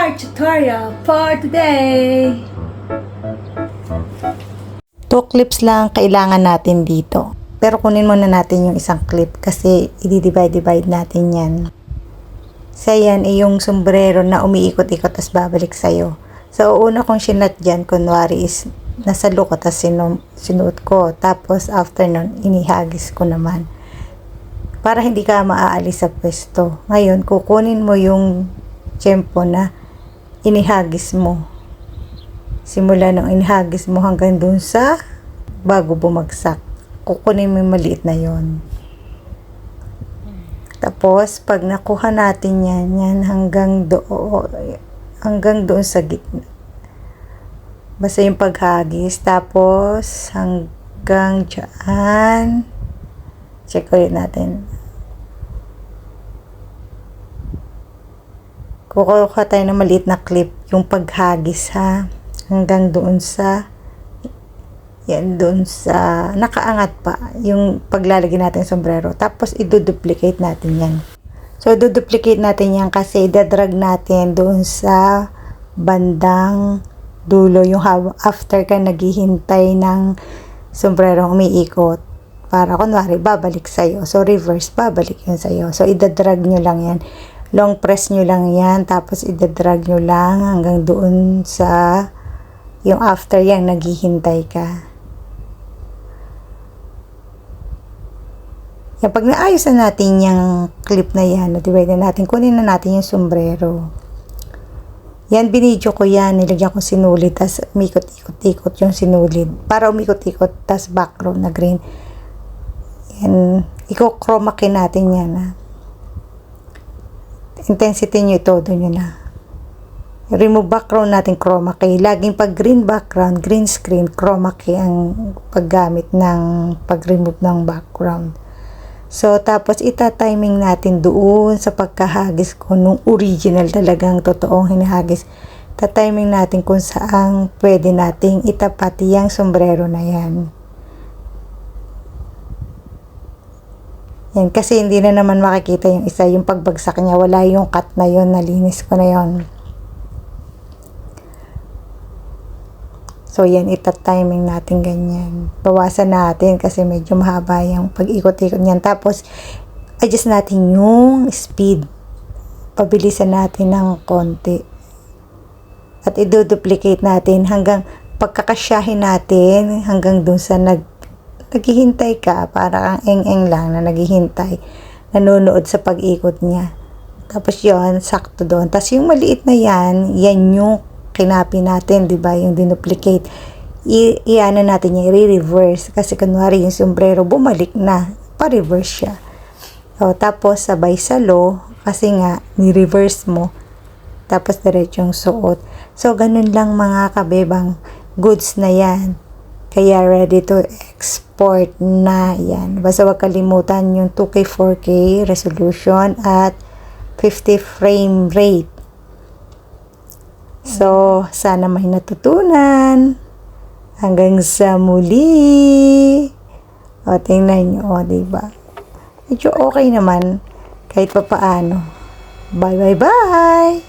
our tutorial for today. 2 clips lang kailangan natin dito. Pero kunin muna natin yung isang clip kasi i-divide natin yan. So yan ay yung sombrero na umiikot-ikot tas babalik sa'yo. So una kong sinat dyan, kunwari is nasa luko tas sinuot ko. Tapos after nun, inihagis ko naman. Para hindi ka maaalis sa pwesto. Ngayon, kukunin mo yung tiyempo na inihagis mo. Simula nung inihagis mo hanggang dun sa bago bumagsak. Kukunin mo yung maliit na yon. Tapos, pag nakuha natin yan hanggang doon sa gitna. Basta yung paghagis. Tapos, hanggang dyan. Check ulit natin. Kukuha tayo ng maliit na clip, yung paghagis ha, hanggang doon sa nakaangat pa, yung paglalagay natin ng sombrero. Tapos i-duplicate natin yan. So i-duplicate natin yan kasi i-drag natin doon sa bandang dulo, yung after ka naghihintay ng sombrero umiikot. Para kunwari, babalik sa'yo. So reverse, babalik yun sa'yo. So i-drag nyo lang yan. Long press nyo lang yan, tapos i-drag nyo lang hanggang doon sa yung after yan, naghihintay ka. Yan, pag naayos na natin yung clip na yan, divide na natin, kunin na natin yung sombrero. Yan, binidyo ko yan, nilagyan ko sinulid, tas umikot-ikot yung sinulid. Para umikot-ikot, tas background na green. Yan, i-chroma key natin yan, ha. Intensity nyo ito, doon nyo na. Remove background natin, chroma key. Laging pag green background, green screen, chroma key ang paggamit ng pag-remove ng background. So, tapos ita-timing natin doon sa pagkahagis ko nung original talagang totoong hinahagis. Ta-timing natin kung saan pwede nating itapat yung sombrero na yan. Yan, kasi hindi na naman makikita yung isa, yung pagbagsak niya, wala yung cut na yon, nalinis ko na yon. So yan, ita-timing natin ganyan. Bawasan natin kasi medyo mahaba yung pag-ikot-ikot niyan. Tapos, adjust natin yung speed. Pabilisan natin ng konti. At i-duplicate natin hanggang pagkakasyahin natin hanggang dun sa naghihintay ka, para ang eng-eng lang na naghihintay, nanonood sa pag-ikot niya. Tapos yon, sakto doon. Tapos yung maliit na yan yung kinapi natin, di ba? Yung dinuplicate. Iano natin yung i-reverse. Kasi kunwari yung sombrero, bumalik na. Pa-reverse siya. O, tapos sabay salo, kasi nga, ni-reverse mo. Tapos diretsong suot. So, ganun lang mga kabebang goods na yan. Kaya ready to export na yan. Basta wag kalimutan yung 2K, 4K resolution at 50 frame rate. So, sana may natutunan. Hanggang sa muli. O, tingnan nyo. O, diba? Medyo okay naman. Kahit pa paano. Bye, bye, bye!